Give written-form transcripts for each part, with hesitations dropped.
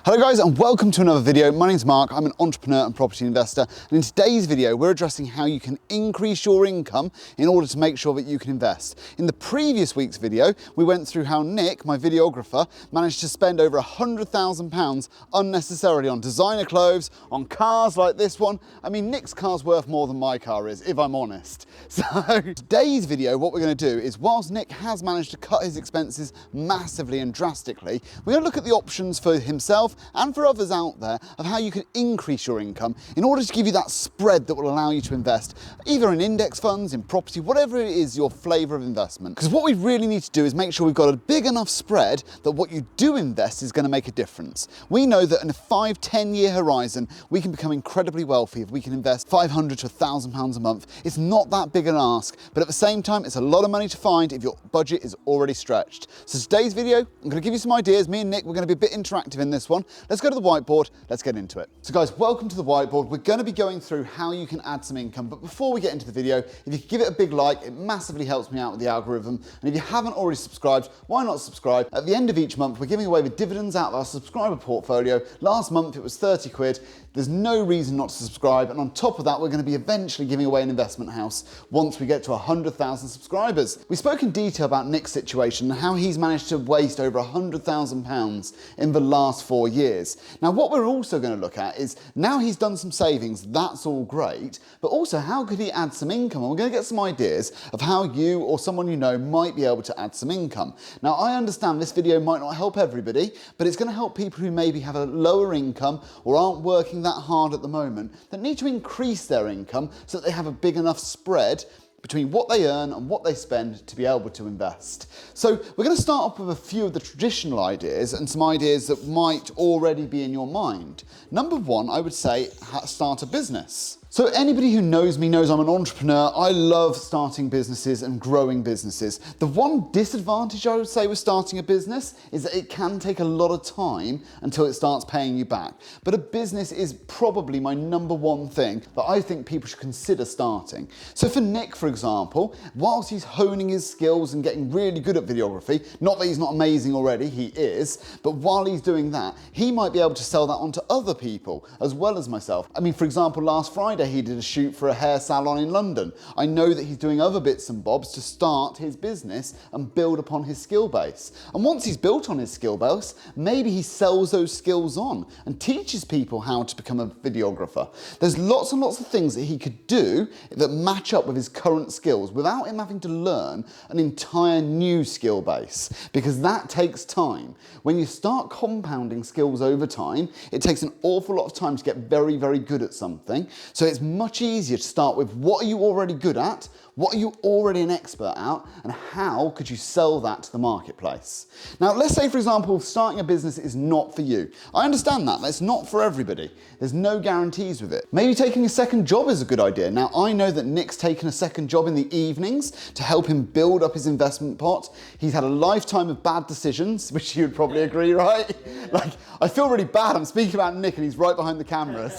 Hello guys and welcome to another video. My name's Mark, I'm an entrepreneur and property investor, and in today's video we're addressing how you can increase your income in order to make sure that you can invest. In the previous week's video we went through how Nick, my videographer, managed to spend over £100,000 unnecessarily on designer clothes, on cars like this one. I mean, Nick's car's worth more than my car is, if I'm honest. So today's video, what we're going to do is, whilst Nick has managed to cut his expenses massively and drastically, we're going to look at the options for himself and for others out there of how you can increase your income in order to give you that spread that will allow you to invest either in index funds, in property, whatever it is your flavour of investment. Because what we really need to do is make sure we've got a big enough spread that what you do invest is going to make a difference. We know that in a 5-10 year horizon we can become incredibly wealthy if we can invest £500 to £1,000 a month. It's not that big an ask, but at the same time it's a lot of money to find if your budget is already stretched. So today's video, I'm going to give you some ideas. Me and Nick, we're going to be a bit interactive in this one. Let's go to the whiteboard, let's get into it. So guys, welcome to the whiteboard. We're going to be going through how you can add some income, but before we get into the video, if you could give it a big like, it massively helps me out with the algorithm. And if you haven't already subscribed, why not subscribe? At the end of each month, we're giving away the dividends out of our subscriber portfolio. Last month it was 30 quid. There's no reason not to subscribe. And on top of that, we're going to be eventually giving away an investment house once we get to 100,000 subscribers. We spoke in detail about Nick's situation and how he's managed to waste over £100,000 in the last 4 years. Now, what we're also going to look at is, now he's done some savings, that's all great, but also how could he add some income? And we're going to get some ideas of how you or someone you know might be able to add some income. Now, I understand this video might not help everybody, but it's going to help people who maybe have a lower income or aren't working that hard at the moment, that need to increase their income so that they have a big enough spread between what they earn and what they spend to be able to invest. So we're going to start off with a few of the traditional ideas and some ideas that might already be in your mind. Number one, I would say, start a business. So anybody who knows me knows I'm an entrepreneur. I love starting businesses and growing businesses. The one disadvantage I would say with starting a business is that it can take a lot of time until it starts paying you back. But a business is probably my number one thing that I think people should consider starting. So for Nick, for example, whilst he's honing his skills and getting really good at videography, not that he's not amazing already, he is, but while he's doing that, he might be able to sell that on to other people as well as myself. I mean, for example, last Friday, he did a shoot for a hair salon in London. I know that he's doing other bits and bobs to start his business and build upon his skill base. And once he's built on his skill base, maybe he sells those skills on and teaches people how to become a videographer. There's lots and lots of things that he could do that match up with his current skills without him having to learn an entire new skill base, because that takes time. When you start compounding skills over time, it takes an awful lot of time to get very, very good at something. So it's much easier to start with what are you already good at, what are you already an expert at, and how could you sell that to the marketplace? Now, let's say, for example, starting a business is not for you. I understand that. That's not for everybody. There's no guarantees with it. Maybe taking a second job is a good idea. Now, I know that Nick's taken a second job in the evenings to help him build up his investment pot. He's had a lifetime of bad decisions, which you would probably agree, right? Like, I feel really bad. I'm speaking about Nick and he's right behind the camera.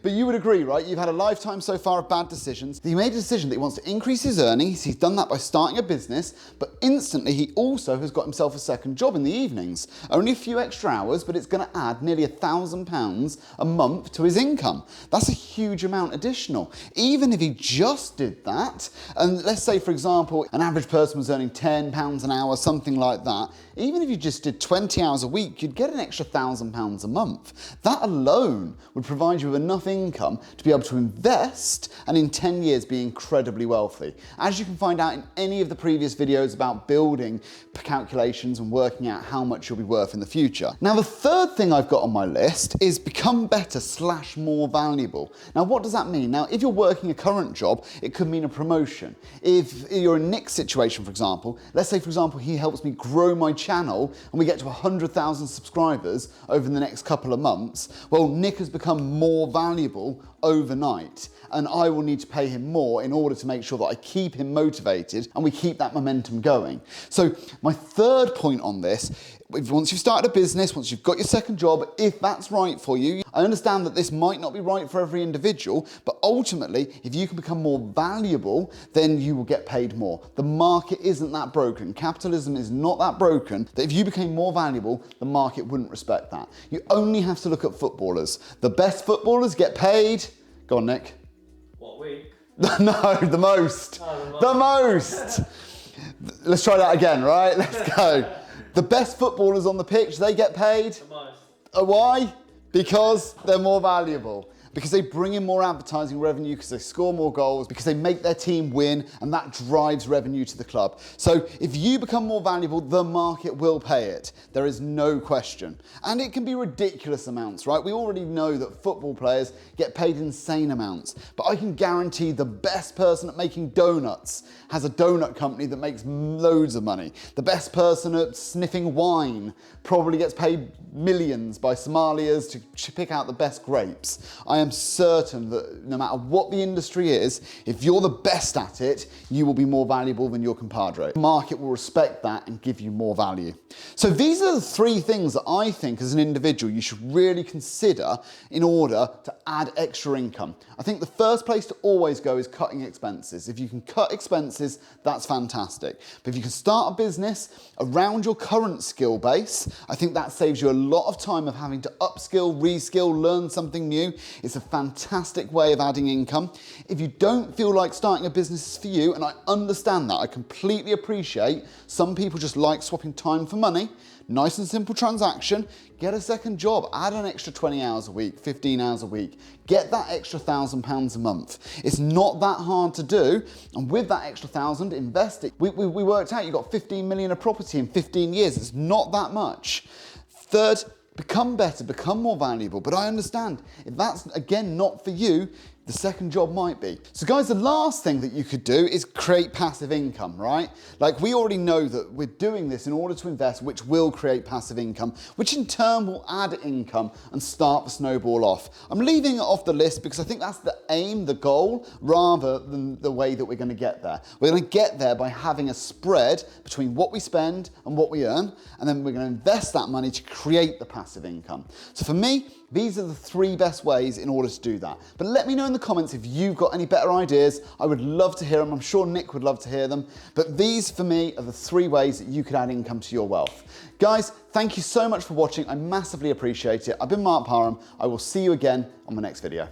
But you would agree, right? You've had a lifetime so far of bad decisions. He made a decision that he wants to increase his earnings. He's done that by starting a business, but instantly he also has got himself a second job in the evenings. Only a few extra hours, but it's going to add nearly £1,000 a month to his income. That's a huge amount additional. Even if he just did that, and let's say, for example, an average person was earning £10 an hour, something like that, even if you just did 20 hours a week, you'd get an extra £1,000 a month. That alone would provide you with enough income to be able to invest and in 10 years be incredibly wealthy. As you can find out in any of the previous videos about building calculations and working out how much you'll be worth in the future. Now, the third thing I've got on my list is become better / more valuable. Now, what does that mean? Now, if you're working a current job, it could mean a promotion. If you're in Nick's situation, for example, let's say, for example, he helps me grow my channel and we get to 100,000 subscribers over the next couple of months, well, Nick has become more valuable overnight, and I will need to pay him more in order to make sure sure that I keep him motivated and we keep that momentum going. So my third point on this, once you've started a business, once you've got your second job, if that's right for you, I understand that this might not be right for every individual, but ultimately, if you can become more valuable, then you will get paid more. The market isn't that broken. Capitalism is not that broken that if you became more valuable, the market wouldn't respect that. You only have to look at footballers. The best footballers get paid. Go on, Nick. What week? No, the most. Oh, the most. Let's try that again, right? Let's go. The best footballers on the pitch, they get paid. The most. Why? Because they're more valuable. Because they bring in more advertising revenue, because they score more goals, because they make their team win, and that drives revenue to the club. So if you become more valuable, the market will pay it. There is no question. And it can be ridiculous amounts, right? We already know that football players get paid insane amounts, but I can guarantee the best person at making donuts has a donut company that makes loads of money. The best person at sniffing wine probably gets paid millions by sommeliers to pick out the best grapes. I am certain that no matter what the industry is, if you're the best at it, you will be more valuable than your compadre. The market will respect that and give you more value. So these are the three things that I think as an individual you should really consider in order to add extra income. I think the first place to always go is cutting expenses. If you can cut expenses, that's fantastic. But if you can start a business around your current skill base, I think that saves you a lot of time of having to upskill, reskill, learn something new. It's a fantastic way of adding income. If you don't feel like starting a business is for you, and I understand that, I completely appreciate some people just like swapping time for money. Nice and simple transaction, get a second job, add an extra 20 hours a week, 15 hours a week, get that extra £1,000 a month. It's not that hard to do, and with that extra 1,000, invest it. We worked out you got 15 million of property in 15 years, it's not that much. Third, become better, become more valuable, but I understand, if that's, again, not for you, the second job might be. So guys, the last thing that you could do is create passive income, right? Like we already know that we're doing this in order to invest, which will create passive income, which in turn will add income and start the snowball off. I'm leaving it off the list because I think that's the aim, the goal, rather than the way that we're gonna get there. We're gonna get there by having a spread between what we spend and what we earn, and then we're gonna invest that money to create the passive income. So for me, these are the three best ways in order to do that. But let me know in the comments if you've got any better ideas. I would love to hear them. I'm sure Nick would love to hear them. But these, for me, are the three ways that you could add income to your wealth. Guys, thank you so much for watching. I massively appreciate it. I've been Mark Parham. I will see you again on the next video.